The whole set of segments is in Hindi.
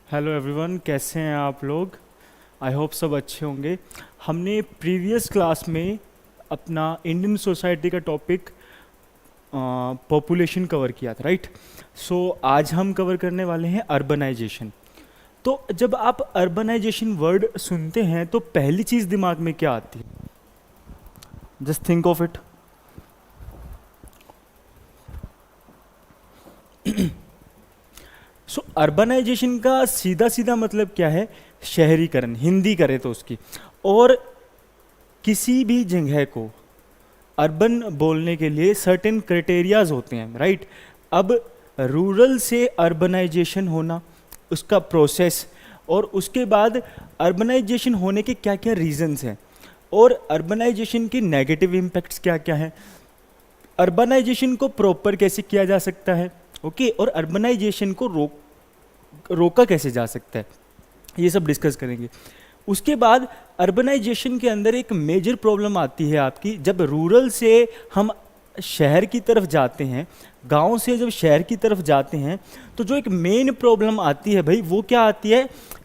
हेलो एवरीवन, कैसे हैं आप लोग? आई होप सब अच्छे होंगे। हमने प्रीवियस क्लास में अपना इंडियन सोसाइटी का टॉपिक पॉपुलेशन कवर किया था, राइट? सो आज हम कवर करने वाले हैं अर्बनाइजेशन। तो जब आप अर्बनाइजेशन वर्ड सुनते हैं तो पहली चीज़ दिमाग में क्या आती है? Just think of it. So urbanization का सीधा सीधा मतलब क्या है? शहरीकरण, हिंदी करें तो उसकी। और किसी भी जगह को अर्बन बोलने के लिए सर्टेन क्राइटेरियाज होते हैं, राइट? अब रूरल से अर्बनाइजेशन होना, उसका प्रोसेस, और उसके बाद अर्बनाइजेशन होने के क्या क्या रीजंस हैं, और अर्बनाइजेशन के नेगेटिव इम्पैक्ट्स क्या क्या हैं, अर्बनाइजेशन को प्रॉपर कैसे किया जा सकता है, ओके, और अर्बनाइजेशन को रोका कैसे जा सकता है, ये सब डिस्कस करेंगे। उसके बाद अर्बनाइजेशन के अंदर एक मेजर प्रॉब्लम आती है आपकी, जब रूरल से हम शहर की तरफ जाते हैं, गांव से जब शहर की तरफ जाते हैं, तो जो एक मेन प्रॉब्लम आती है भाई, वो क्या आती है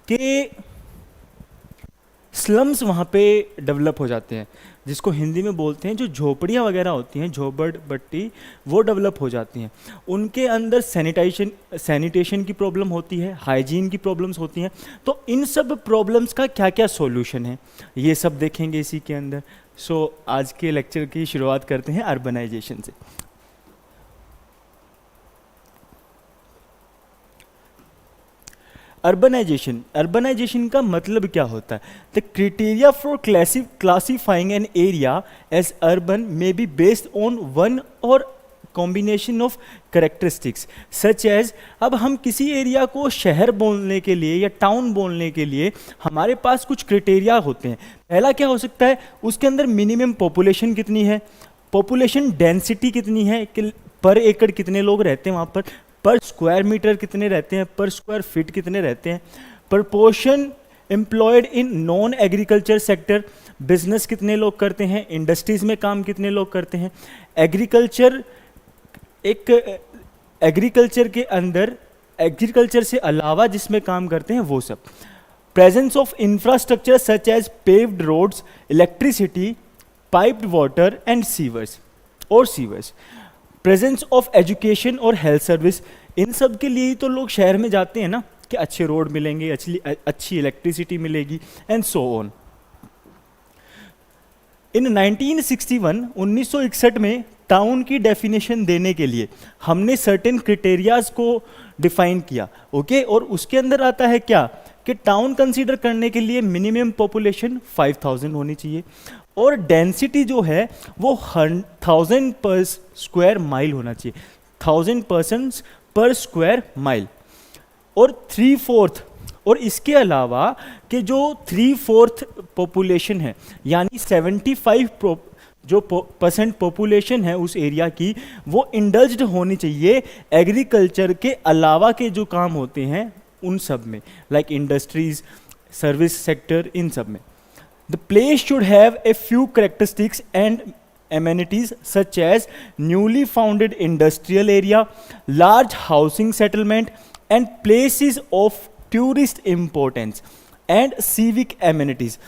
कि स्लम्स वहाँ पे डेवलप हो जाते हैं, जिसको हिंदी में बोलते हैं, जो झोपड़ियाँ वगैरह होती हैं, झोपड़ बट्टी, वो डेवलप हो जाती हैं। उनके अंदर सैनिटेशन की प्रॉब्लम होती है, हाइजीन की प्रॉब्लम्स होती हैं। तो इन सब प्रॉब्लम्स का क्या क्या सॉल्यूशन है, ये सब देखेंगे इसी के अंदर। सो आज के लेक्चर की शुरुआत करते हैं अर्बनाइजेशन से। अर्बनाइजेशन का मतलब क्या होता है? The criteria for classifying an area as urban may be based on one or combination of characteristics such as, अब हम किसी एरिया को शहर बोलने के लिए या टाउन बोलने के लिए हमारे पास कुछ क्राइटेरिया होते हैं। पहला क्या हो सकता है? उसके अंदर मिनिमम पॉपुलेशन कितनी है, पॉपुलेशन डेंसिटी कितनी है, कि पर एकड़ कितने लोग रहते हैं वहाँ पर स्क्वायर मीटर कितने रहते हैं, पर स्क्वायर फीट कितने रहते हैं, proportion employed in non agriculture sector, business कितने लोग करते हैं, इंडस्ट्रीज में काम कितने लोग करते हैं, एग्रीकल्चर, एक एग्रीकल्चर के अंदर एग्रीकल्चर से अलावा जिसमें काम करते हैं वो सब, presence of infrastructure such as paved roads, electricity, piped water and sewers और सीवर्स, प्रेजेंस ऑफ एजुकेशन और हेल्थ सर्विस। इन सब के लिए ही तो लोग शहर में जाते हैं ना, कि अच्छे रोड मिलेंगे, अच्छी इलेक्ट्रिसिटी मिलेगी, एंड सो ऑन। इन 1961 में टाउन की डेफिनेशन देने के लिए हमने सर्टेन क्राइटेरियाज को डिफाइन किया, ओके, और उसके अंदर आता है क्या कि टाउन कंसीडर करने के लिए मिनिमम पॉपुलेशन 5000 होनी चाहिए, और डेंसिटी जो है वो 1000 पर स्क्वायर माइल होना चाहिए, 1000 पर्सन्स पर स्क्वायर माइल, और 3/4, और इसके अलावा कि जो 3/4 पॉपुलेशन है, यानी 75 जो % पॉपुलेशन है उस एरिया की, वो इंडल्ज्ड होनी चाहिए एग्रीकल्चर के अलावा के जो काम होते हैं उन सब में, लाइक इंडस्ट्रीज, सर्विस सेक्टर, इन सब में। The place should have a few characteristics and amenities such as newly founded industrial area, large housing settlement, and places of tourist importance and civic amenities.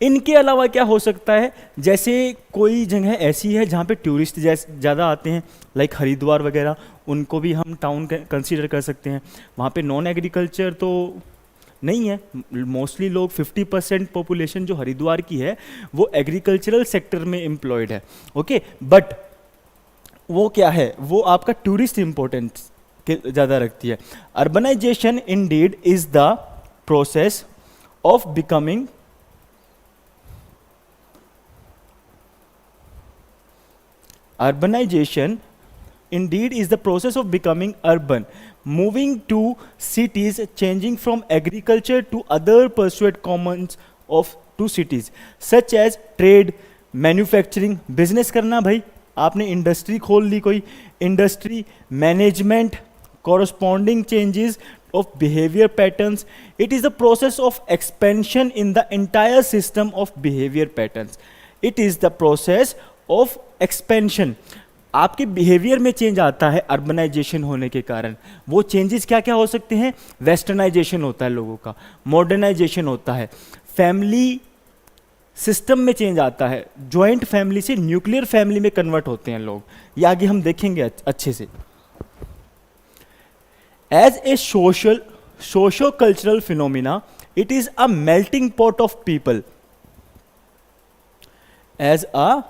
इनके अलावा क्या हो सकता है? जैसे कोई जगह ऐसी है जहाँ पे टूरिस्ट ज़्यादा आते हैं, लाइक हरिद्वार वगैरह, उनको भी हम टाउन कंसीडर कर सकते हैं। वहाँ पे नॉन एग्रीकल्चर तो नहीं है, मोस्टली लोग 50% पॉपुलेशन जो हरिद्वार की है वो एग्रीकल्चरल सेक्टर में एम्प्लॉयड है, ओके, बट वो क्या है, वो आपका टूरिस्ट इंपॉर्टेंस ज़्यादा रखती है। Urbanization indeed is the process of becoming urbanization indeed is the process of becoming urban, moving to cities, changing from agriculture to other pursuit commons of to cities such as trade, manufacturing, business करना भाई, आपने इंडस्ट्री खोल ली, कोई industry, management, corresponding changes of behavior patterns. It is the process of expansion in the entire system of behavior patterns. It is the process of expansion. आपके बिहेवियर में चेंज आता है अर्बनाइजेशन होने के कारण। वो चेंजेस क्या क्या हो सकते हैं? वेस्टर्नाइजेशन होता है लोगों का, मॉडर्नाइजेशन होता है, फैमिली सिस्टम में चेंज आता है, जॉइंट फैमिली से न्यूक्लियर फैमिली में कन्वर्ट होते हैं लोग, ये आगे हम देखेंगे अच्छे से। As a socio cultural phenomena it is a melting pot of people. As a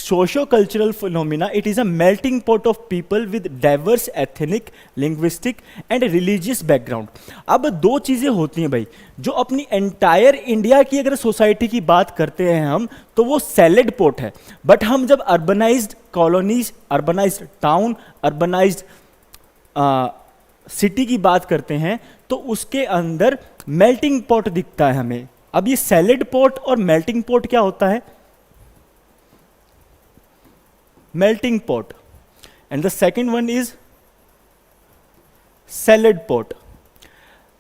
socio-cultural phenomena, it is a melting pot of people with diverse ethnic, linguistic and religious background। अब दो चीज़ें होती हैं भाई, जो अपनी एंटायर इंडिया की अगर सोसाइटी की बात करते हैं हम, तो वो सैलेड पोट है। बट हम जब urbanised colonies, urbanised town, urbanised city की बात करते हैं, तो उसके अंदर मेल्टिंग पॉट दिखता है हमें। अब ये सैलेड पॉट और मेल्टिंग पॉट क्या होता है? melting pot and the second one is salad pot।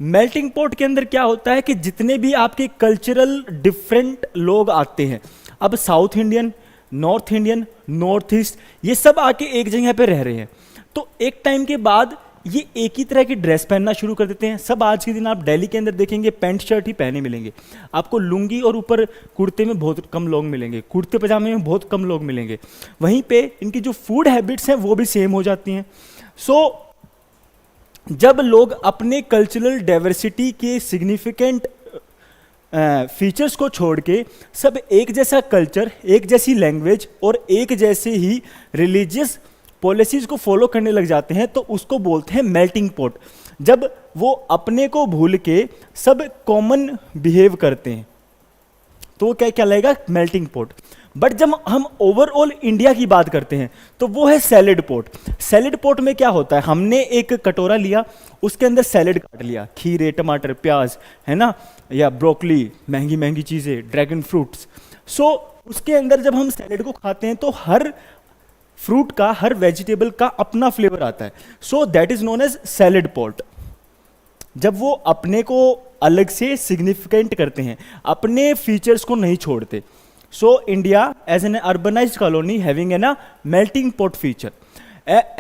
Melting pot के अंदर क्या होता है कि जितने भी आपके कल्चरल डिफरेंट लोग आते हैं, अब south Indian, north Indian, north east, ये सब आके एक जगह पे रह रहे हैं, तो एक टाइम के बाद ये एक ही तरह की ड्रेस पहनना शुरू कर देते हैं। सब आज के दिन आप दिल्ली के अंदर देखेंगे पैंट शर्ट ही पहने मिलेंगे आपको, लुंगी और ऊपर कुर्ते में बहुत कम लोग मिलेंगे, कुर्ते पजामे में बहुत कम लोग मिलेंगे। वहीं पे इनकी जो फूड हैबिट्स हैं वो भी सेम हो जाती हैं। जब लोग अपने कल्चरल डाइवर्सिटी के सिग्निफिकेंट फीचर्स को छोड़ के सब एक जैसा कल्चर, एक जैसी लैंग्वेज और एक जैसे ही रिलीजियस पॉलिसीज को फॉलो करने लग जाते हैं, तो उसको बोलते हैं मेल्टिंग पॉट। जब वो अपने को भूल के सब कॉमन बिहेव करते हैं, तो वो क्या कहलाएगा? Melting pot. बट जब हम ओवरऑल इंडिया की बात करते हैं, तो वो है सैलेड पॉट। सैलेड पॉट में क्या होता है? हमने एक कटोरा लिया, उसके अंदर सैलेड काट लिया, खीरे, टमाटर, प्याज, है ना, या ब्रोकली, महंगी महंगी चीजें, ड्रैगन फ्रूट्स। उसके अंदर जब हम सैलेड को खाते हैं, तो हर फ्रूट का, हर वेजिटेबल का अपना फ्लेवर आता है। So that is known as salad pot. जब वो अपने को अलग से सिग्निफिकेंट करते हैं, अपने फीचर्स को नहीं छोड़ते। So India as an urbanized colony having an melting pot feature.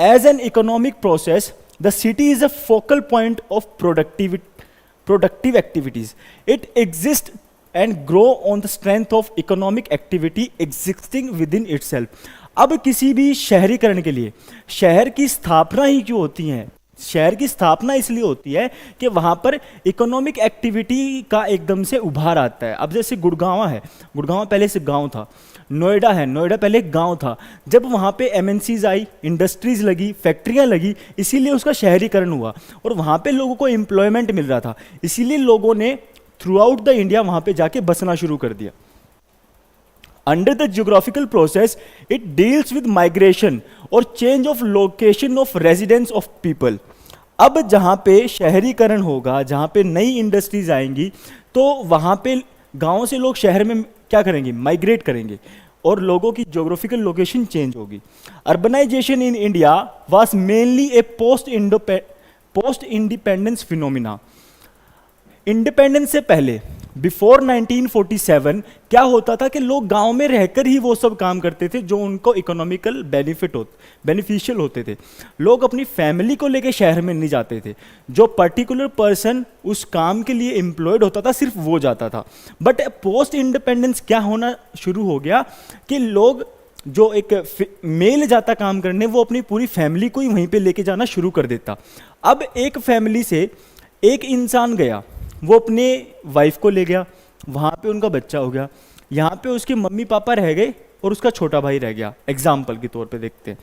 As an economic process the city is a focal point of productive activities. It exist and grow on the strength of economic activity existing within itself। अब किसी भी शहरीकरण के लिए शहर की स्थापना ही क्यों होती है? शहर की स्थापना इसलिए होती है कि वहाँ पर इकोनॉमिक एक्टिविटी का एकदम से उभार आता है। अब जैसे गुड़गांव है, गुड़गांव पहले से गांव था, नोएडा है, नोएडा पहले एक गांव था। जब वहाँ पे एमएनसीज आई, इंडस्ट्रीज लगी, फैक्ट्रियाँ लगी, इसीलिए उसका शहरीकरण हुआ और वहाँ पे लोगों को एम्प्लॉयमेंट मिल रहा था, इसीलिए लोगों ने थ्रू आउट द इंडिया वहाँ पे जाके बसना शुरू कर दिया। Under the geographical process, it deals with migration और change of location of residence of people। अब जहाँ पे शहरीकरण होगा, जहाँ पे नई इंडस्ट्रीज आएंगी, तो वहाँ पे गाँव से लोग शहर में क्या करेंगे? माइग्रेट करेंगे और लोगों की ज्योग्राफिकल लोकेशन चेंज होगी। Urbanization in India was mainly a post independence phenomena. Independence से पहले, बिफोर 1947, क्या होता था कि लोग गांव में रहकर ही वो सब काम करते थे जो उनको इकोनॉमिकल बेनिफिशियल होते थे। लोग अपनी फैमिली को लेके शहर में नहीं जाते थे। जो पर्टिकुलर पर्सन उस काम के लिए एम्प्लॉयड होता था, सिर्फ वो जाता था। बट पोस्ट इंडिपेंडेंस क्या होना शुरू हो गया कि लोग, जो एक मेल जाता काम करने, वो अपनी पूरी फैमिली को ही वहीं पे लेके जाना शुरू कर देता। अब एक फैमिली से एक इंसान गया, वो अपने वाइफ को ले गया, वहाँ पे उनका बच्चा हो गया, यहाँ पे उसके मम्मी पापा रह गए और उसका छोटा भाई रह गया, एग्जाम्पल के तौर पे देखते हैं।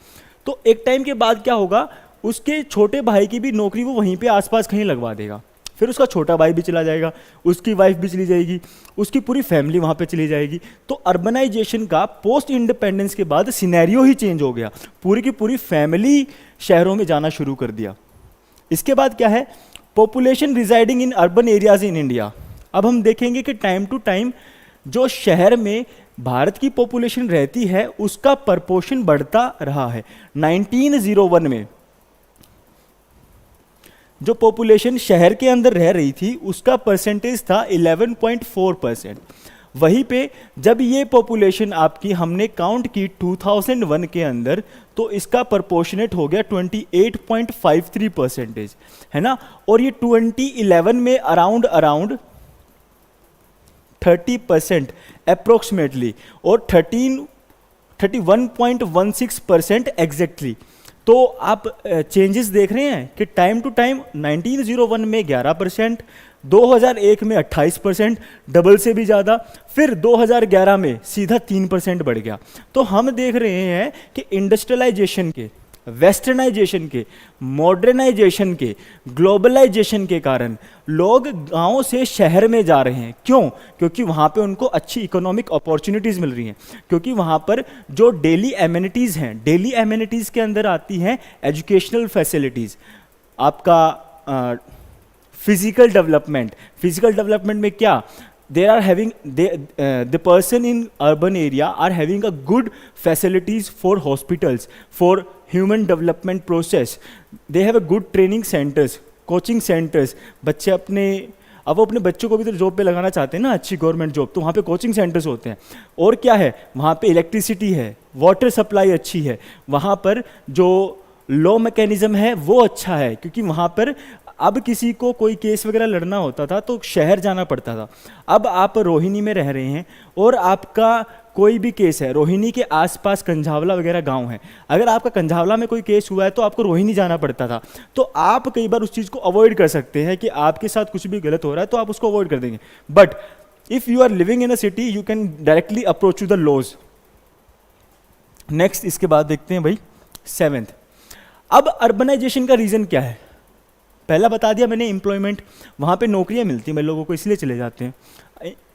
तो एक टाइम के बाद क्या होगा, उसके छोटे भाई की भी नौकरी वो वहीं पे आसपास कहीं लगवा देगा, फिर उसका छोटा भाई भी चला जाएगा, उसकी वाइफ भी चली जाएगी, उसकी पूरी फैमिली वहाँ पे चली जाएगी। तो अर्बनाइजेशन का पोस्ट इंडिपेंडेंस के बाद सिनेरियो ही चेंज हो गया, पूरी की पूरी फैमिली शहरों में जाना शुरू कर दिया। इसके बाद क्या है? Population residing in urban areas in India. अब हम देखेंगे कि टाइम टू टाइम जो शहर में भारत की पॉपुलेशन रहती है उसका प्रपोर्शन बढ़ता रहा है। 1901 में जो पॉपुलेशन शहर के अंदर रह रही थी उसका परसेंटेज था 11.4%। वहीं पे जब ये पॉपुलेशन आपकी हमने काउंट की 2001 के अंदर, तो इसका प्रपोर्शनेट हो गया 28.53%, है ना। और ये 2011 में अराउंड 30% अप्रोक्सीमेटली, और 31.16% एग्जैक्टली। तो आप चेंजेस देख रहे हैं कि टाइम टू टाइम 1901 में 11%, 2001 में 28%, डबल से भी ज़्यादा, फिर 2011 में सीधा 3% बढ़ गया। तो हम देख रहे हैं कि इंडस्ट्रियलाइजेशन के, वेस्टर्नाइजेशन के, मॉडर्नाइजेशन के, ग्लोबलाइजेशन के कारण लोग गांव से शहर में जा रहे हैं। क्यों? क्योंकि वहाँ पे उनको अच्छी इकोनॉमिक अपॉर्चुनिटीज़ मिल रही हैं, क्योंकि वहाँ पर जो डेली एमिनिटीज़ हैं, डेली एमिनिटीज़ के अंदर आती हैं एजुकेशनल फैसिलिटीज़, आपका फिजिकल डेवलपमेंट। फिजिकल डेवलपमेंट में क्या? they are having the person in urban area are having a good facilities for hospitals, for human development process, they have a good training centers, coaching centers। बच्चे अपने, अब वो अपने बच्चों को भी तो जॉब पे लगाना चाहते हैं ना, अच्छी गवर्नमेंट जॉब, तो वहाँ पे कोचिंग सेंटर्स होते हैं। और क्या है, वहाँ पे इलेक्ट्रिसिटी है, वाटर सप्लाई अच्छी है, वहाँ पर जो लॉ मैकेनिज्म है वो अच्छा है, क्योंकि वहाँ पर अब किसी को कोई केस वगैरह लड़ना होता था तो शहर जाना पड़ता था। अब आप रोहिणी में रह रहे हैं और आपका कोई भी केस है, रोहिणी के आसपास कंझावला वगैरह गांव है, अगर आपका कंझावला में कोई केस हुआ है तो आपको रोहिणी जाना पड़ता था। तो आप कई बार उस चीज़ को अवॉइड कर सकते हैं कि आपके साथ कुछ भी गलत हो रहा है तो आप उसको अवॉइड कर देंगे। But if you are living in a city you can directly approach to the laws. Next, इसके बाद देखते हैं भाई 7th। अब अर्बनाइजेशन का रीज़न क्या है? पहला बता दिया मैंने, एम्प्लॉयमेंट, वहाँ पे नौकरियाँ मिलती हैं मैं लोगों को, इसलिए चले जाते हैं,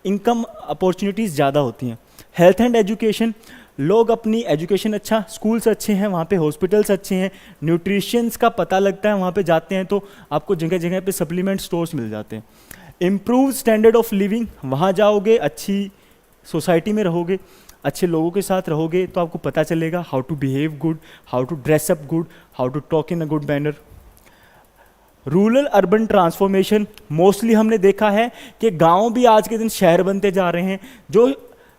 इनकम अपॉर्चुनिटीज़ ज़्यादा होती हैं। हेल्थ एंड एजुकेशन, लोग अपनी एजुकेशन, अच्छा स्कूल्स अच्छे हैं वहाँ पे, हॉस्पिटल्स अच्छे हैं, न्यूट्रिशंस का पता लगता है, वहाँ पे जाते हैं तो आपको जगह जगह पे सप्लीमेंट स्टोर्स मिल जाते हैं। इम्प्रूव स्टैंडर्ड ऑफ लिविंग, वहाँ जाओगे अच्छी सोसाइटी में रहोगे, अच्छे लोगों के साथ रहोगे तो आपको पता चलेगा how to behave good, how to dress up good, how to talk in a good manner. Rural urban transformation, mostly हमने देखा है कि गांव भी आज के दिन शहर बनते जा रहे हैं। जो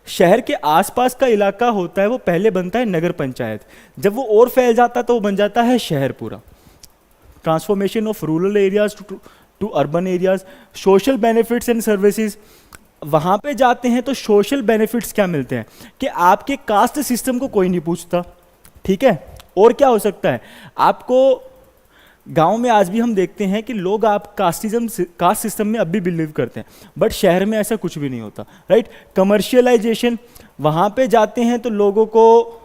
शहर के आसपास का इलाका होता है वो पहले बनता है नगर पंचायत, जब वो और फैल जाता है तो वो बन जाता है शहर पूरा। Transformation of rural areas to urban areas. Social benefits and services, वहाँ पे जाते हैं तो सोशल बेनिफिट्स क्या मिलते हैं कि आपके कास्ट सिस्टम को कोई नहीं पूछता, ठीक है। और क्या हो सकता है, आपको गांव में आज भी हम देखते हैं कि लोग आप कास्ट सिस्टम में अब भी बिलीव करते हैं, बट शहर में ऐसा कुछ भी नहीं होता, राइट। कमर्शियलाइजेशन, वहाँ पे जाते हैं तो लोगों को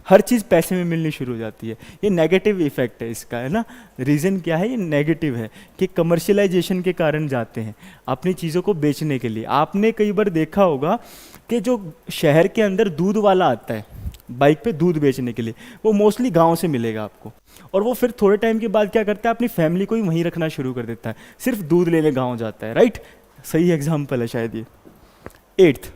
हर चीज़ पैसे में मिलनी शुरू हो जाती है। ये नेगेटिव इफेक्ट है इसका, है ना। रीज़न क्या है, ये नेगेटिव है कि कमर्शियलाइजेशन के कारण जाते हैं अपनी चीज़ों को बेचने के लिए। आपने कई बार देखा होगा कि जो शहर के अंदर दूध वाला आता है बाइक पे दूध बेचने के लिए, वो मोस्टली गांव से मिलेगा आपको, और वो फिर थोड़े टाइम के बाद क्या करता है, अपनी फैमिली को ही वहीं रखना शुरू कर देता है, सिर्फ दूध लेने गांव जाता है, राइट। सही एग्जाम्पल है शायद ये। 8th,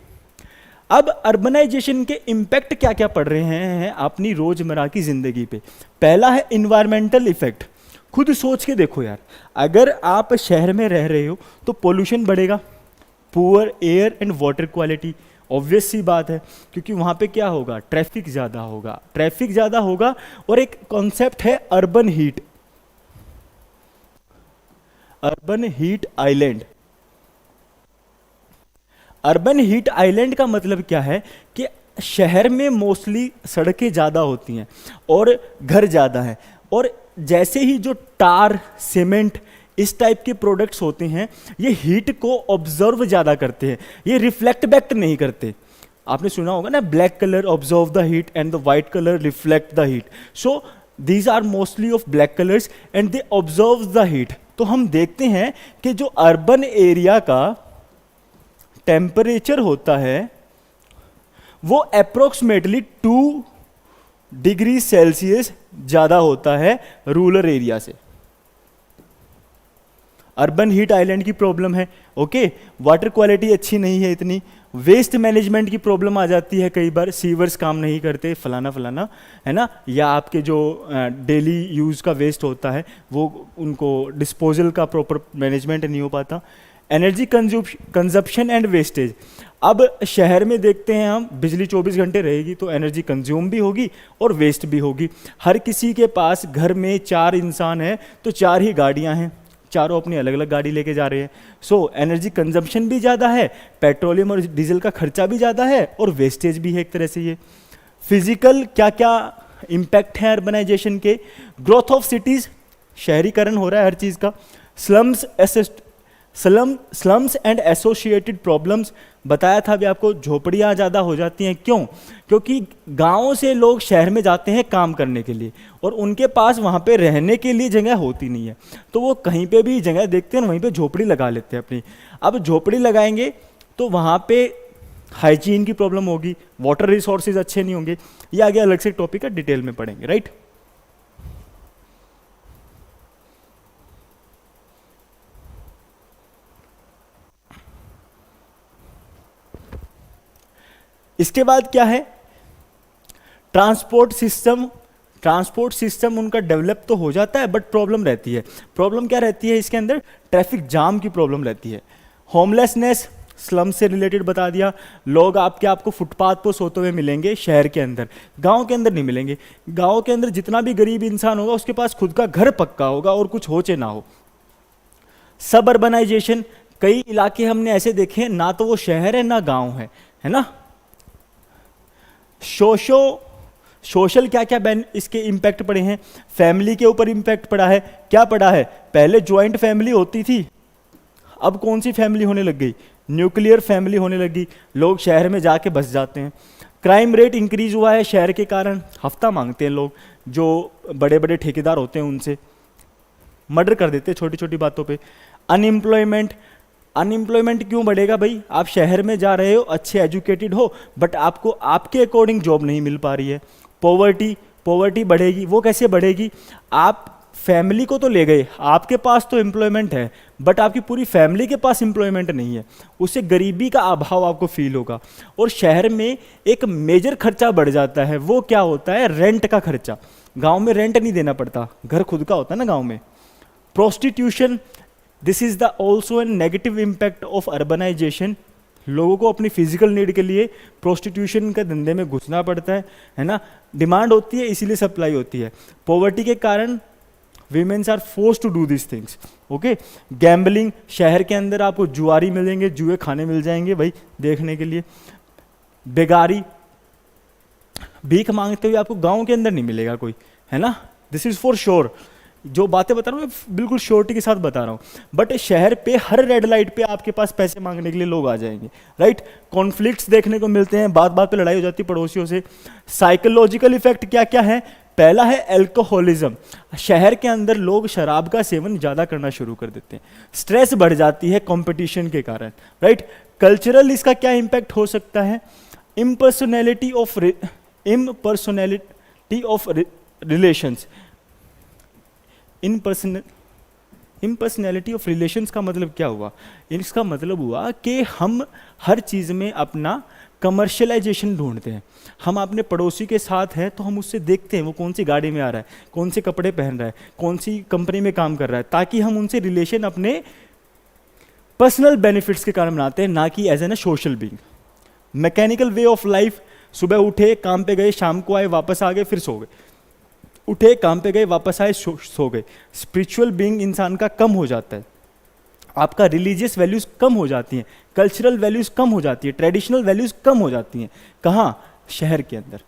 अब अर्बनाइजेशन के इम्पैक्ट क्या क्या पड़ रहे हैं अपनी रोजमर्रा की जिंदगी पे। पहला है इन्वायरमेंटल इफेक्ट। खुद सोच के देखो यार, अगर आप शहर में रह रहे हो तो पोल्यूशन बढ़ेगा, poor air and water quality, obvious सी बात है, क्योंकि वहाँ पे क्या होगा, ट्रैफिक ज़्यादा होगा, और एक कॉन्सेप्ट है urban heat island. Urban heat island का मतलब क्या है कि शहर में मोस्टली सड़कें ज़्यादा होती हैं और घर ज़्यादा हैं, और जैसे ही जो टार, सीमेंट, इस टाइप के प्रोडक्ट्स होते हैं, ये हीट को ऑब्जर्व ज़्यादा करते हैं, ये रिफ्लेक्ट बैक नहीं करते। आपने सुना होगा ना, black colour observe the heat and the white colour reflect the heat. So these are mostly of black colours and they observe the heat. तो हम देखते हैं कि जो अर्बन एरिया का टेम्परेचर होता है वो अप्रोक्सीमेटली 2 डिग्री सेल्सियस ज़्यादा होता है रूरल एरिया से। अर्बन हीट आइलैंड की प्रॉब्लम है, ओके। वाटर क्वालिटी अच्छी नहीं है इतनी, वेस्ट मैनेजमेंट की प्रॉब्लम आ जाती है, कई बार सीवर्स काम नहीं करते, फलाना है ना, या आपके जो डेली यूज़ का वेस्ट होता है वो उनको डिस्पोजल का प्रॉपर मैनेजमेंट नहीं हो पाता। एनर्जी कंजप्शन एंड वेस्टेज, अब शहर में देखते हैं हम, बिजली 24 घंटे रहेगी तो एनर्जी कंज्यूम भी होगी और वेस्ट भी होगी। हर किसी के पास घर में 4 इंसान हैं तो 4 ही गाड़ियां हैं, चारों अपनी अलग अलग गाड़ी लेके जा रहे हैं। सो एनर्जी कंजम्पशन भी ज़्यादा है, पेट्रोलियम और डीजल का खर्चा भी ज़्यादा है और वेस्टेज भी है एक तरह से। ये फिजिकल क्या क्या इम्पैक्ट है अर्बनाइजेशन के? ग्रोथ ऑफ सिटीज़, शहरीकरण हो रहा है हर चीज़ का। स्लम्स एंड एसोसिएटेड प्रॉब्लम्स, बताया था अभी आपको, झोपड़ियाँ ज़्यादा हो जाती हैं। क्यों? क्योंकि गाँव से लोग शहर में जाते हैं काम करने के लिए और उनके पास वहाँ पे रहने के लिए जगह होती नहीं है, तो वो कहीं पे भी जगह देखते हैं और वहीं पे झोपड़ी लगा लेते हैं अपनी। अब झोपड़ी लगाएंगे तो वहाँ पे हाइजीन की प्रॉब्लम होगी, वाटर रिसोर्सेज अच्छे नहीं होंगे। ये आगे अलग से टॉपिक है, डिटेल में पढ़ेंगे, राइट। इसके बाद क्या है? ट्रांसपोर्ट सिस्टम उनका डेवलप तो हो जाता है बट प्रॉब्लम रहती है। प्रॉब्लम क्या रहती है इसके अंदर? ट्रैफिक जाम की प्रॉब्लम रहती है। होमलेसनेस, स्लम से रिलेटेड बता दिया। लोग आपको फुटपाथ पर सोते हुए मिलेंगे शहर के अंदर, गांव के अंदर नहीं मिलेंगे। गांव के अंदर जितना भी गरीब इंसान होगा उसके पास खुद का घर पक्का होगा और कुछ हो चाहे ना हो। सब अर्बनाइजेशन, कई इलाके हमने ऐसे देखे हैं ना तो वो शहर है ना गांव है ना। सोशल क्या क्या इसके इम्पैक्ट पड़े हैं? फैमिली के ऊपर इम्पैक्ट पड़ा है। क्या पड़ा है? पहले ज्वाइंट फैमिली होती थी, अब कौन सी फैमिली होने लग गई? न्यूक्लियर फैमिली होने लगी। लोग शहर में जाके बस जाते हैं। क्राइम रेट इंक्रीज हुआ है शहर के कारण। हफ्ता मांगते हैं लोग, जो बड़े बड़े ठेकेदार होते हैं उनसे, मर्डर कर देते हैं छोटी छोटी बातों पे। अनएम्प्लॉयमेंट क्यों बढ़ेगा भाई? आप शहर में जा रहे हो, अच्छे एजुकेटेड हो, बट आपको आपके अकॉर्डिंग जॉब नहीं मिल पा रही है। पॉवर्टी बढ़ेगी। वो कैसे बढ़ेगी? आप फैमिली को तो ले गए, आपके पास तो एम्प्लॉयमेंट है बट आपकी पूरी फैमिली के पास एम्प्लॉयमेंट नहीं है, उससे गरीबी का अभाव आपको फील होगा। और शहर में एक मेजर खर्चा बढ़ जाता है, वो क्या होता है? रेंट का खर्चा। गांव में रेंट नहीं देना पड़ता, घर खुद का होता है ना गांव में। Prostitution, this is the also an negative impact of urbanization. लोगों को अपनी फिजिकल नीड के लिए प्रोस्टिट्यूशन के धंधे में घुसना पड़ता है ना। डिमांड होती है इसीलिए सप्लाई होती है। पॉवर्टी के कारण womens are force to do this things. Okay. Gambling, शहर के अंदर आपको जुआरी मिलेंगे, जुए खाने मिल जाएंगे भाई देखने के लिए। बेगारी, भीख मांगते हुए आपको गांव के अंदर नहीं मिलेगा कोई, है ना। This is for sure. जो बातें बता रहा हूँ मैं बिल्कुल श्योरिटी के साथ बता रहा हूँ। बट शहर पे हर रेड लाइट पे आपके पास पैसे मांगने के लिए लोग आ जाएंगे, राइट। कॉन्फ्लिक्ट्स देखने को मिलते हैं, बात बात पे लड़ाई हो जाती है पड़ोसियों से। साइकोलॉजिकल इफेक्ट क्या क्या है? पहला है एल्कोहलिज्म। शहर के अंदर लोग शराब का सेवन ज़्यादा करना शुरू कर देते हैं। स्ट्रेस बढ़ जाती है कंपटीशन के कारण, राइट। कल्चरल इसका क्या इम्पैक्ट हो सकता है? Impersonality of relations. Impersonality of relations का मतलब क्या हुआ? इसका मतलब हुआ कि हम हर चीज़ में अपना कमर्शियलाइजेशन ढूंढते हैं। हम अपने पड़ोसी के साथ हैं तो हम उससे देखते हैं वो कौन सी गाड़ी में आ रहा है, कौन से कपड़े पहन रहा है, कौन सी कंपनी में काम कर रहा है, ताकि हम उनसे रिलेशन अपने पर्सनल बेनिफिट्स के कारण बनाते हैं, ना कि as an a social being. Mechanical way of life, सुबह उठे काम पे गए, शाम को आए वापस आ गए, फिर सो गए, उठे काम पे गए वापस आए सो गए। स्पिरिचुअल बीइंग इंसान का कम हो जाता है, आपका रिलीजियस वैल्यूज कम हो जाती हैं, कल्चरल वैल्यूज कम हो जाती है, ट्रेडिशनल वैल्यूज कम हो जाती हैं। कहाँ? शहर के अंदर।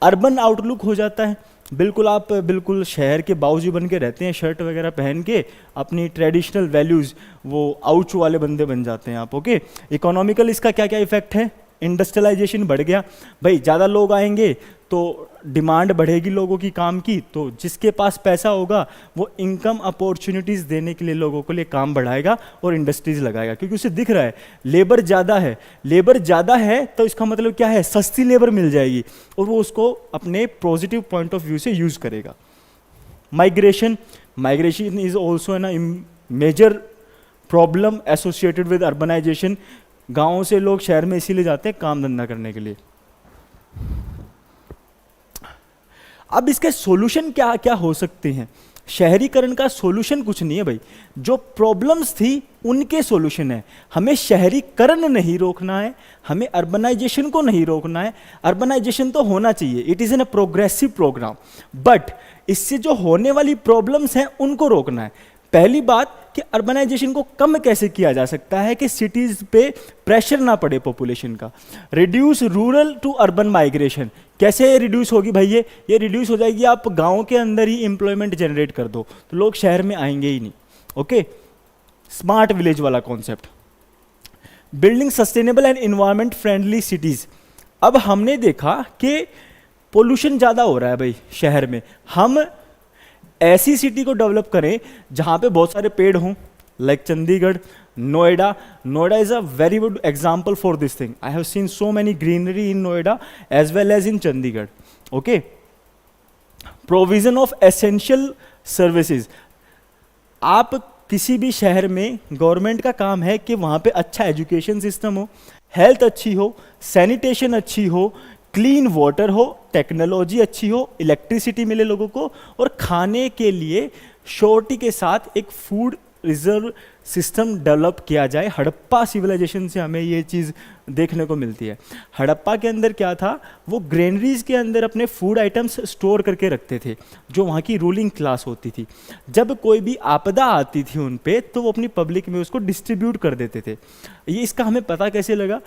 अर्बन आउटलुक हो जाता है, बिल्कुल आप बिल्कुल शहर के बाऊजी बन के रहते हैं, शर्ट वगैरह पहन के, अपनी ट्रेडिशनल वैल्यूज वो आउच वाले बंदे बन जाते हैं आप। ओके। इकोनॉमिकल इसका क्या क्या इफेक्ट है? इंडस्ट्रियलाइजेशन बढ़ गया भाई, ज़्यादा लोग आएंगे तो डिमांड बढ़ेगी लोगों की काम की, तो जिसके पास पैसा होगा वो इनकम अपॉर्चुनिटीज़ देने के लिए लोगों के लिए काम बढ़ाएगा और इंडस्ट्रीज लगाएगा, क्योंकि उसे दिख रहा है लेबर ज़्यादा है तो इसका मतलब क्या है? सस्ती लेबर मिल जाएगी और वो उसको अपने पॉजिटिव पॉइंट ऑफ व्यू से यूज़ करेगा। Migration is also an major problem associated with urbanization. गाँव से लोग शहर में इसीलिए जाते हैं काम धंधा करने के लिए। अब इसके सॉल्यूशन क्या क्या हो सकते हैं? शहरीकरण का सॉल्यूशन कुछ नहीं है भाई, जो प्रॉब्लम्स थी उनके सॉल्यूशन है। हमें शहरीकरण नहीं रोकना है, हमें अर्बनाइजेशन को नहीं रोकना है। अर्बनाइजेशन तो होना चाहिए, it is an a progressive program, but इससे जो होने वाली प्रॉब्लम्स हैं उनको रोकना है। पहली बात कि अर्बनाइजेशन को कम कैसे किया जा सकता है कि सिटीज़ पे प्रेशर ना पड़े पॉपुलेशन का। Reduce rural to urban migration, कैसे रिड्यूस होगी भाई? ये रिड्यूस हो जाएगी, आप गांव के अंदर ही एम्प्लॉयमेंट जनरेट कर दो तो लोग शहर में आएंगे ही नहीं। ओके, स्मार्ट विलेज वाला concept. Building sustainable and environment friendly cities. अब हमने देखा कि पोल्यूशन ज़्यादा हो रहा है भाई शहर में, हम ऐसी सिटी को डेवलप करें जहाँ पे बहुत सारे पेड़ हों, like Chandigarh, Noida. Noida is a very good example for this thing. I have seen so many greenery in Noida as well as in Chandigarh. Okay, provision of essential services. आप किसी भी शहर में, गवर्नमेंट का काम है कि वहाँ पे अच्छा एजुकेशन सिस्टम हो, हेल्थ अच्छी हो, सैनिटेशन अच्छी हो, क्लीन वाटर हो, टेक्नोलॉजी अच्छी हो, इलेक्ट्रिसिटी मिले लोगों को, और खाने के लिए श्योरिटी के साथ एक फूड रिजर्व सिस्टम डेवलप किया जाए। हड़प्पा सिविलाइजेशन से हमें ये चीज़ देखने को मिलती है। हड़प्पा के अंदर क्या था, वो ग्रेनरीज के अंदर अपने फूड आइटम्स स्टोर करके रखते थे, जो वहाँ की रूलिंग क्लास होती थी। जब कोई भी आपदा आती थी उन पे, तो वो अपनी पब्लिक में उसको डिस्ट्रीब्यूट कर देते थे। ये इसका हमें पता कैसे लगा?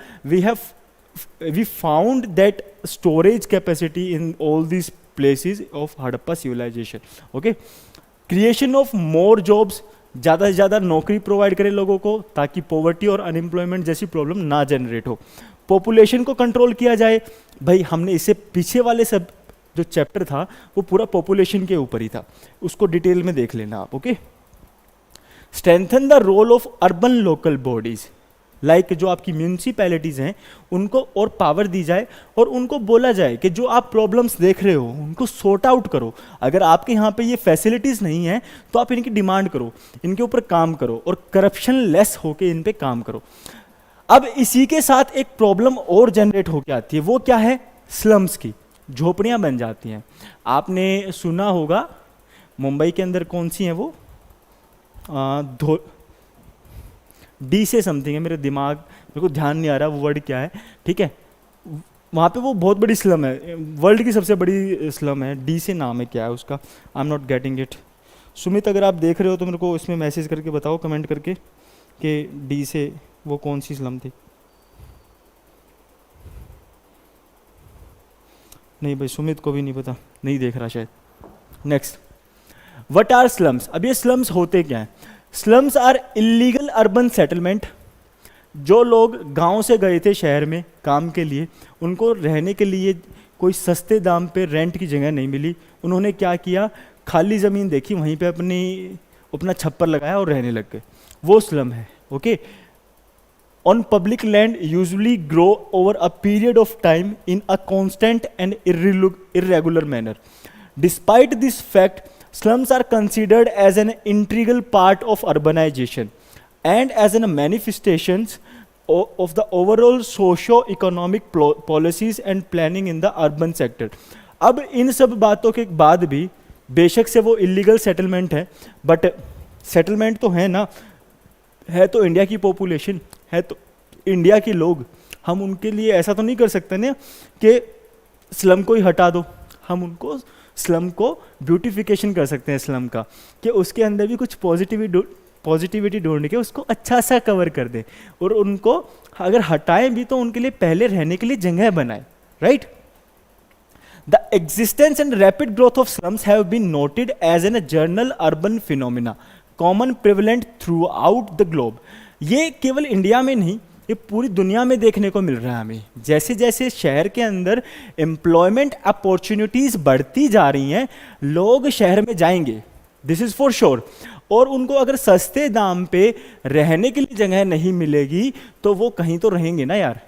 we found that storage capacity in all these places of Harappa civilization. Okay, creation of more jobs, ज़्यादा से ज़्यादा नौकरी प्रोवाइड करें लोगों को ताकि पॉवर्टी और अनएम्प्लॉयमेंट जैसी प्रॉब्लम ना जनरेट हो। पॉपुलेशन को कंट्रोल किया जाए। भाई हमने इससे पीछे वाले सब जो चैप्टर था वो पूरा पॉपुलेशन के ऊपर ही था, उसको डिटेल में देख लेना आप। Okay, strengthen the role of urban local bodies, like जो आपकी म्यूनिसिपैलिटीज़ हैं उनको और पावर दी जाए और उनको बोला जाए कि जो आप प्रॉब्लम्स देख रहे हो उनको सॉर्ट आउट करो। अगर आपके यहाँ पे ये फैसिलिटीज़ नहीं हैं तो आप इनकी डिमांड करो, इनके ऊपर काम करो और करप्शन लेस होके इन पे काम करो। अब इसी के साथ एक प्रॉब्लम और जनरेट होके आती है, वो क्या है? स्लम्स की, झोपड़ियाँ बन जाती हैं। आपने सुना होगा मुंबई के अंदर कौन सी हैं वो, डी से समथिंग है, मेरे को ध्यान नहीं आ रहा वो वर्ड क्या है, ठीक है। वहाँ पे वो बहुत बड़ी स्लम है, वर्ल्ड की सबसे बड़ी स्लम है, डी से नाम है, क्या है उसका, I am not getting it. Sumit अगर आप देख रहे हो तो मेरे को इसमें मैसेज करके बताओ, कमेंट करके, कि डी से वो कौन सी स्लम थी। नहीं भाई, सुमित को भी नहीं पता, नहीं देख रहा शायद। Next, what are slums? अब ये स्लम्स होते क्या हैं? Slums are illegal urban settlement. जो लोग गांव से गए थे शहर में काम के लिए, उनको रहने के लिए कोई सस्ते दाम पे रेंट की जगह नहीं मिली, उन्होंने क्या किया, खाली ज़मीन देखी, वहीं पे अपना छप्पर लगाया और रहने लग गए, वो स्लम है। Okay, on public land usually grow over a period of time in a constant and irregular manner. Despite this fact, slums are considered as an integral part of urbanization and as a manifestations of the overall socio-economic policies and planning in the urban sector. अब इन सब बातों के बाद भी बेशक से वो इलीगल सेटलमेंट है, बट सेटलमेंट तो है ना, है तो इंडिया की पॉपुलेशन, है तो इंडिया के लोग, हम उनके लिए ऐसा तो नहीं कर सकते ना कि स्लम को ही हटा दो। हम उनको स्लम को ब्यूटिफिकेशन कर सकते हैं स्लम का, कि उसके अंदर भी कुछ पॉजिटिविटी ढूंढ के उसको अच्छा सा कवर कर दें, और उनको अगर हटाएं भी तो उनके लिए पहले रहने के लिए जगह बनाएं, right. The existence and rapid growth of slums have been noted as an general urban phenomena common prevalent throughout the globe. ये केवल इंडिया में नहीं, ये पूरी दुनिया में देखने को मिल रहा है हमें। जैसे जैसे शहर के अंदर एम्प्लॉयमेंट अपॉर्चुनिटीज़ बढ़ती जा रही हैं, लोग शहर में जाएंगे, दिस इज़ फॉर श्योर। और उनको अगर सस्ते दाम पे रहने के लिए जगह नहीं मिलेगी तो वो कहीं तो रहेंगे ना यार।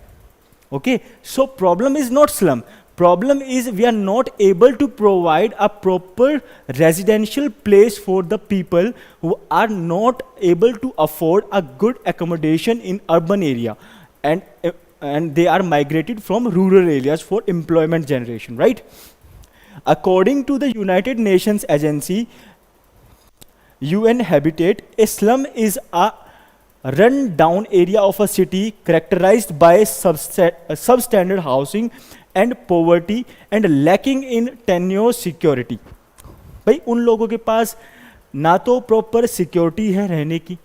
Okay, so problem is not slum, problem is we are not able to provide a proper residential place for the people who are not able to afford a good accommodation in urban area, and they are migrated from rural areas for employment generation, right? According to the United Nations agency, UN Habitat, a slum is a run down area of a city characterized by substandard housing and poverty and lacking in tenure security. भाई उन लोगों के पास ना तो प्रॉपर सिक्योरिटी है रहने की,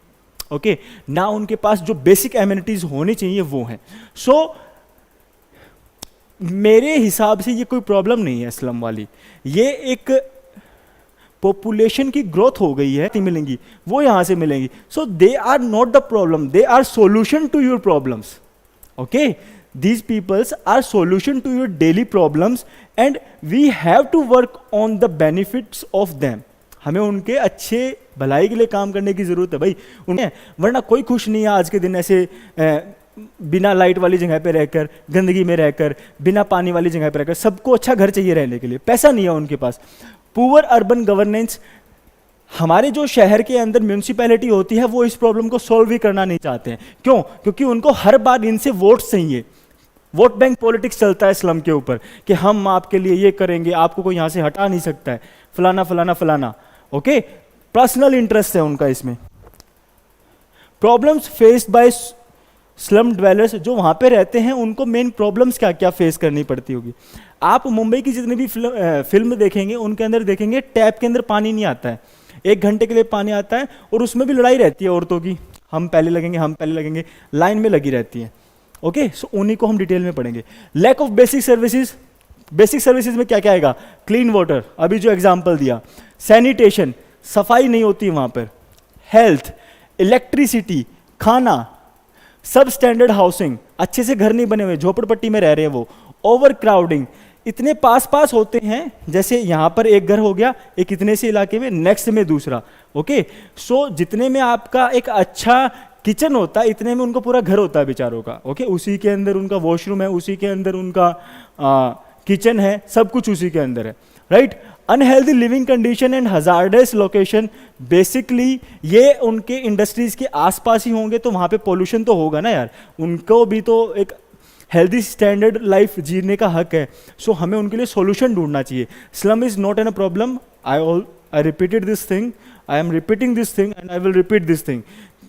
ओके, ना उनके पास जो बेसिक एमिनिटीज होनी चाहिए वो हैं. सो मेरे हिसाब से ये कोई प्रॉब्लम नहीं है स्लम वाली, ये एक पॉपुलेशन की ग्रोथ हो गई है, मिलेंगी वो यहां से मिलेंगी. So they are not the problem, they are solution to your problems. Okay, these peoples are solution to your daily problems and we have to work on the benefits of them. हमें उनके अच्छे भलाई के लिए काम करने की जरूरत है भाई उन्हें, वरना कोई खुश नहीं है आज के दिन ऐसे बिना लाइट वाली जगह पे रहकर, गंदगी में रहकर, बिना पानी वाली जगह पे रहकर. सबको अच्छा घर चाहिए रहने के लिए, पैसा नहीं है उनके पास. पुअर अर्बन गवर्नेंस, हमारे जो शहर के अंदर म्यूनिसिपैलिटी होती है वो इस प्रॉब्लम को सॉल्व भी करना नहीं चाहते हैं. क्यों? क्योंकि उनको हर बार इनसे वोट्स चाहिए. वोट बैंक पॉलिटिक्स चलता है स्लम के ऊपर कि हम आपके लिए ये करेंगे, आपको कोई यहां से हटा नहीं सकता है, फलाना फलाना फलाना. ओके, पर्सनल इंटरेस्ट है उनका इसमें. Problems faced by slum dwellers, जो वहां पे रहते हैं उनको मेन प्रॉब्लम्स क्या क्या फेस करनी पड़ती होगी. आप मुंबई की जितनी भी फिल्म देखेंगे उनके अंदर देखेंगे टैप के अंदर पानी नहीं आता है, 1 घंटे के लिए पानी आता है और उसमें भी लड़ाई रहती है औरतों की, हम पहले लगेंगे हम पहले लगेंगे, लाइन में लगी रहती है. ओके, सो उन्हीं को हम डिटेल में पढ़ेंगे. Lack of basic services, basic services में क्या क्या आएगा? क्लीन वाटर, अभी जो एग्जांपल दिया. सैनिटेशन, सफाई नहीं होती वहां पर. हेल्थ, इलेक्ट्रिसिटी, खाना. सब स्टैंडर्ड हाउसिंग, अच्छे से घर नहीं बने हुए, झोपड़पट्टी में रह रहे हैं वो. ओवर क्राउडिंग, इतने पास पास होते हैं, जैसे यहां पर एक घर हो गया, एक इतने से इलाके में, नेक्स्ट में दूसरा. ओके, सो जितने में आपका एक अच्छा किचन होता है इतने में उनको पूरा घर होता है बेचारों का. ओके, उसी के अंदर उनका वॉशरूम है, उसी के अंदर उनका किचन है, सब कुछ उसी के अंदर है. Right. Unhealthy living condition and hazardous location, basically ये उनके इंडस्ट्रीज के आसपास ही होंगे तो वहां पे पोल्यूशन तो होगा ना यार, उनको भी तो एक हेल्दी स्टैंडर्ड लाइफ जीने का हक है. सो हमें उनके लिए सॉल्यूशन ढूंढना चाहिए. Slum is not an a problem. I repeated this thing, I am repeating this thing and I will repeat this thing.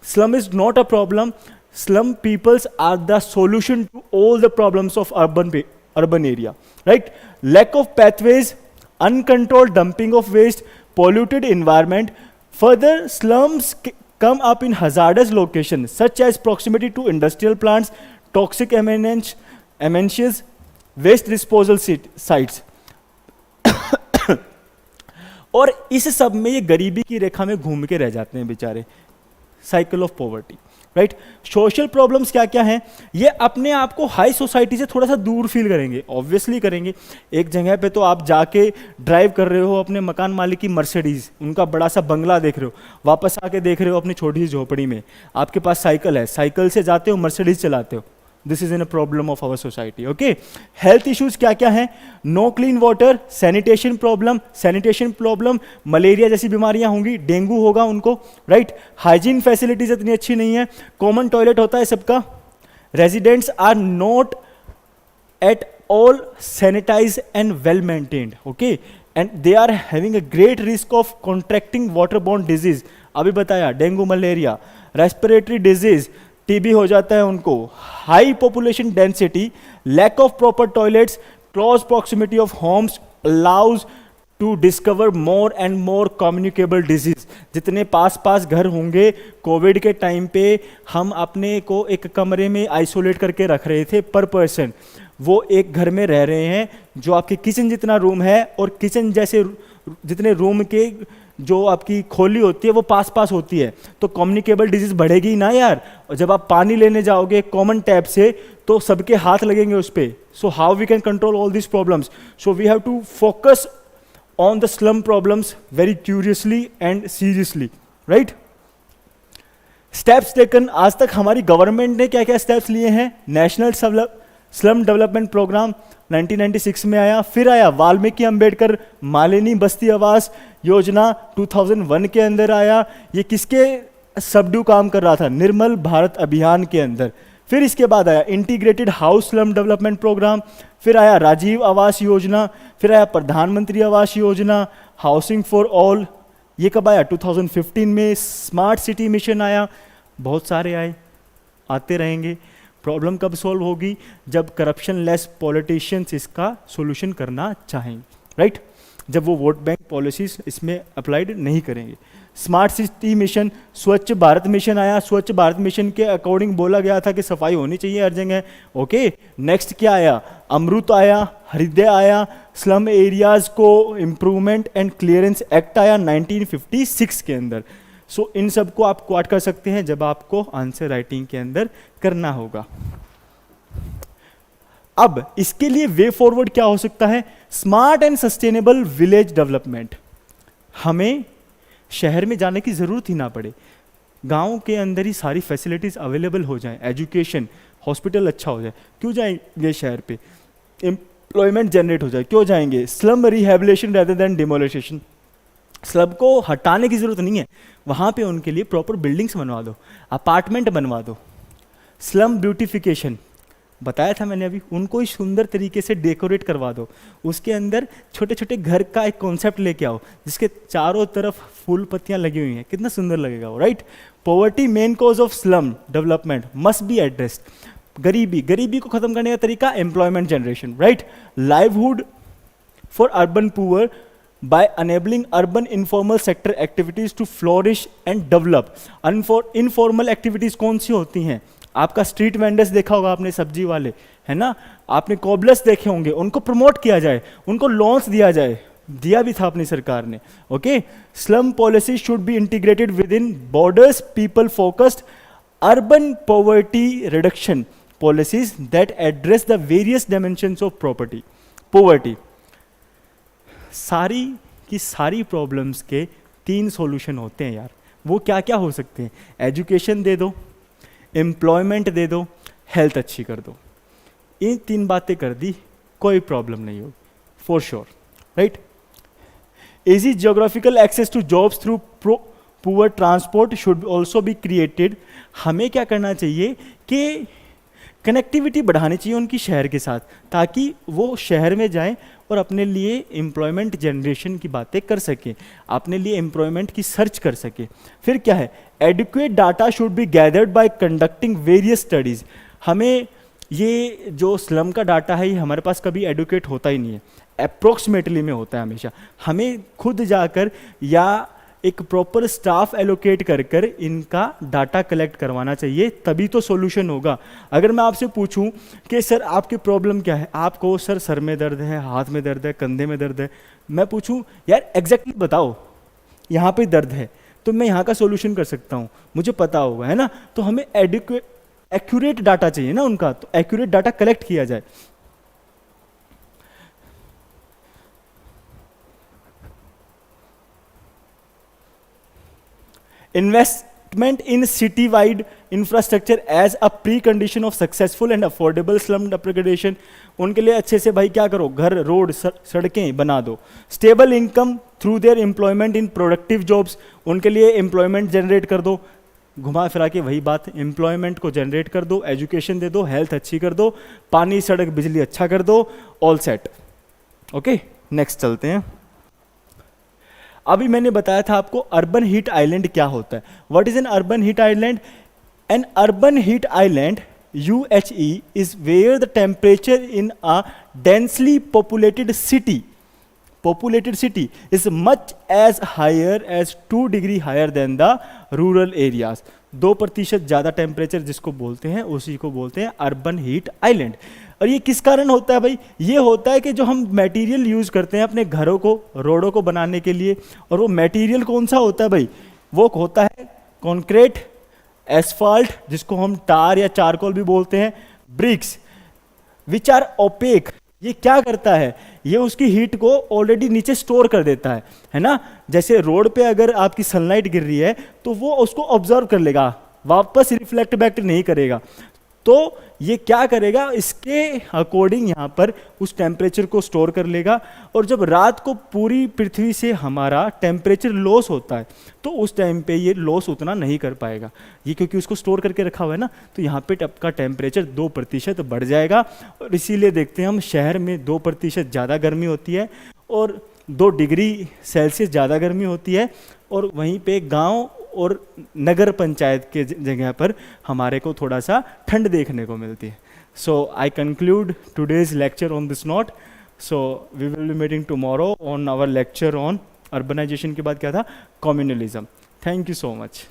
Slum is not a problem. Slum peoples are the solution to all the problems of urban area. Right? Lack of pathways, uncontrolled dumping of waste, polluted environment. Further, slums come up in hazardous locations such as proximity to industrial plants, toxic emanations, waste disposal sites. और इस सब में ये गरीबी की रेखा में घूम के रह जाते हैं बेचारे. Cycle of poverty. Right. Social problems क्या क्या हैं? ये अपने आप को हाई सोसाइटी से थोड़ा सा दूर फील करेंगे, ऑब्वियसली करेंगे. एक जगह पे तो आप जाके ड्राइव कर रहे हो अपने मकान मालिक की मर्सिडीज, उनका बड़ा सा बंगला देख रहे हो, वापस आके देख रहे हो अपनी छोटी सी झोपड़ी में, आपके पास साइकिल है, साइकिल से जाते हो, मर्सिडीज चलाते हो. This is in a problem of our society. Okay, health issues क्या क्या हैं? No clean water, sanitation problem, malaria जैसी बीमारियां होंगी, डेंगू होगा उनको. राइट. हाइजीन फैसिलिटीज इतनी अच्छी नहीं है, कॉमन टॉयलेट होता है सबका. Residents are not at all sanitize and well maintained. Okay, and they are having a great risk of contracting waterborne disease. अभी बताया, dengue, malaria, respiratory disease, TB हो जाता है उनको. High population density, lack of proper toilets, close proximity of homes allows to discover more and more communicable disease. जितने पास पास घर होंगे, कोविड के टाइम पे हम अपने को एक कमरे में आइसोलेट करके रख रहे थे पर पर्सन, वो एक घर में रह रहे हैं जो आपके किचन जितना रूम है और किचन जैसे जितने रूम के जो आपकी खोली होती है वो पास पास होती है, तो कम्युनिकेबल डिजीज बढ़ेगी ना यार. और जब आप पानी लेने जाओगे कॉमन टैप से तो सबके हाथ लगेंगे उस पर. So how we can control all this problems? So we have to focus on the slum problems very curiously and seriously. Right. Steps taken, आज तक हमारी गवर्नमेंट ने क्या क्या स्टेप्स लिए हैं? नेशनल स्लम डेवलपमेंट प्रोग्राम 1996 में आया, फिर आया वाल्मीकि अंबेडकर मालिनी बस्ती आवास योजना 2001 के अंदर आया. ये किसके सबड्यू काम कर रहा था? निर्मल भारत अभियान के अंदर. फिर इसके बाद आया integrated house slum development program, फिर आया राजीव आवास योजना, फिर आया प्रधानमंत्री Awas Yojana, housing for all, ये कब आया? 2015 में स्मार्ट सिटी मिशन आया, बहुत सारे आए, आते रहेंगे। प्रॉब्लम कब सॉल्व होगी? जब करप्शन लेस पॉलिटिशियंस इसका सॉल्यूशन करना चाहेंगे, राइट? जब वो वोट बैंक पॉलिसीज इसमें अप्लाइड नहीं करेंगे। स्मार्ट सिटी मिशन, स्वच्छ भारत मिशन आया। स्वच्छ भारत मिशन के अकॉर्डिंग बोला गया था कि सफाई होनी चाहिए हर जगह, ओके। नेक्स्ट क्या आया? अमृत आया, हृदय आया, स्लम एरियाज को इम्प्रूवमेंट एंड क्लियरेंस एक्ट आया 1956 के अंदर। सो इन सब को आप क्वाट कर सकते हैं जब आपको आंसर राइटिंग के अंदर करना होगा। अब इसके लिए वे फॉरवर्ड क्या हो सकता है? Smart and sustainable village development. हमें शहर में जाने की जरूरत ही ना पड़े, गांव के अंदर ही सारी फैसिलिटीज अवेलेबल हो जाएं, एजुकेशन, हॉस्पिटल अच्छा हो जाए, क्यों जाएंगे शहर पे? एम्प्लॉयमेंट जनरेट हो जाए, क्यों जाएंगे? Slum rehabilitation rather than demolition. Slum को हटाने की जरूरत नहीं है, वहां पे उनके लिए प्रॉपर बिल्डिंग्स बनवा दो, अपार्टमेंट बनवा दो। स्लम ब्यूटिफिकेशन बताया था मैंने अभी, उनको ही सुंदर तरीके से डेकोरेट करवा दो, उसके अंदर छोटे छोटे घर का एक कॉन्सेप्ट लेके आओ जिसके चारों तरफ फूल पत्तियां लगी हुई हैं, कितना सुंदर लगेगा वो, right? Poverty main cause of slum development must be addressed. गरीबी को खत्म करने का तरीका employment generation, right? Livelihood for urban poor by enabling urban informal sector activities to flourish and develop। informal activities कौन सी होती हैं? आपका स्ट्रीट वेंडर्स देखा होगा आपने, सब्जी वाले, है ना? आपने कॉबलर्स देखे होंगे, उनको प्रमोट किया जाए, उनको लोन्स दिया जाए, दिया भी था अपनी सरकार ने, okay. Slum policy should be integrated with in borders people focused urban poverty reduction policies that address the various dimensions of poverty. सारी की सारी प्रॉब्लम्स के 3 सॉल्यूशन होते हैं यार। वो क्या क्या हो सकते हैं? एजुकेशन दे दो, एम्प्लॉयमेंट दे दो, हेल्थ अच्छी कर दो। इन 3 बातें कर दी, कोई प्रॉब्लम नहीं होगी for sure, right? Easy geographical access to jobs through poor transport should also be created. हमें क्या करना चाहिए कि कनेक्टिविटी बढ़ानी चाहिए उनकी शहर के साथ, ताकि वो शहर में जाएं और अपने लिए एम्प्लॉयमेंट जनरेशन की बातें कर सकें, अपने लिए एम्प्लॉयमेंट की सर्च कर सकें। फिर क्या है? Adequate data should be gathered bye conducting various studies. हमें ये जो स्लम का डाटा है ये हमारे पास कभी एडुकेट होता ही नहीं है, अप्रोक्सीमेटली में होता है हमेशा। हमें खुद जाकर या एक प्रॉपर स्टाफ एलोकेट कर कर इनका डाटा कलेक्ट करवाना चाहिए, तभी तो सॉल्यूशन होगा। अगर मैं आपसे पूछूं कि सर आपकी प्रॉब्लम क्या है, आप कहो सर सर में दर्द है, हाथ में दर्द है, कंधे में दर्द है, मैं पूछूं यार एग्जैक्टली बताओ यहाँ पे दर्द है, तो मैं यहाँ का सॉल्यूशन कर सकता हूँ, मुझे पता होगा, है ना? तो हमें एक्यूरेट डाटा चाहिए ना उनका, तो एक्यूरेट डाटा कलेक्ट किया जाए। Investment in city-wide infrastructure as a precondition of successful and affordable slum depredation। उनके लिए अच्छे से भाई क्या करो, घर, रोड, सड़कें बना दो। Stable income through their employment in productive jobs, उनके लिए एम्प्लॉयमेंट जनरेट कर दो। घुमा फिरा के वही बात, एम्प्लॉयमेंट को जनरेट कर दो, एजुकेशन दे दो, हेल्थ अच्छी कर दो, पानी सड़क बिजली अच्छा कर दो, ऑल सेट। ओके, नेक्स्ट चलते हैं। अभी मैंने बताया था आपको अर्बन हीट आइलैंड क्या होता है। What is an urban heat island? N urban heat island UHE is where the temperature in a densely populated city is much as higher as 2 degree higher than the rural areas। 2% ज़्यादा टेम्परेचर जिसको बोलते हैं उसी को बोलते हैं अर्बन हीट आइलैंड। और ये किस कारण होता है भाई? ये होता है कि जो हम मटेरियल यूज़ करते हैं अपने घरों को, रोडों को बनाने के लिए, और वो मटेरियल कौन सा होता है भाई? वो होता है कॉन्क्रीट, एसफाल्ट जिसको हम टार या चारकोल भी बोलते हैं, ब्रिक्स विच आर ओपेक। ये क्या करता है? ये उसकी हीट को ऑलरेडी नीचे स्टोर कर देता है ना? जैसे रोड पे अगर आपकी सनलाइट गिर रही है तो वो उसको ऑब्जर्व कर लेगा, वापस रिफ्लेक्ट बैक नहीं करेगा। तो ये क्या करेगा? इसके अकॉर्डिंग यहाँ पर उस टेम्परेचर को स्टोर कर लेगा, और जब रात को पूरी पृथ्वी से हमारा टेम्परेचर लॉस होता है तो उस टाइम पे ये लॉस उतना नहीं कर पाएगा, ये क्योंकि उसको स्टोर करके रखा हुआ है ना। तो यहाँ पे आपका टेम्परेचर 2% बढ़ जाएगा, और इसीलिए देखते हैं हम शहर में 2% ज़्यादा गर्मी होती है और 2 डिग्री सेल्सियस ज़्यादा गर्मी होती है, और वहीं पे गांव और नगर पंचायत के जगह पर हमारे को थोड़ा सा ठंड देखने को मिलती है. So I conclude today's lecture on this note. So we will be meeting tomorrow on our lecture on urbanization. के बाद क्या था? Communalism. Thank you so much.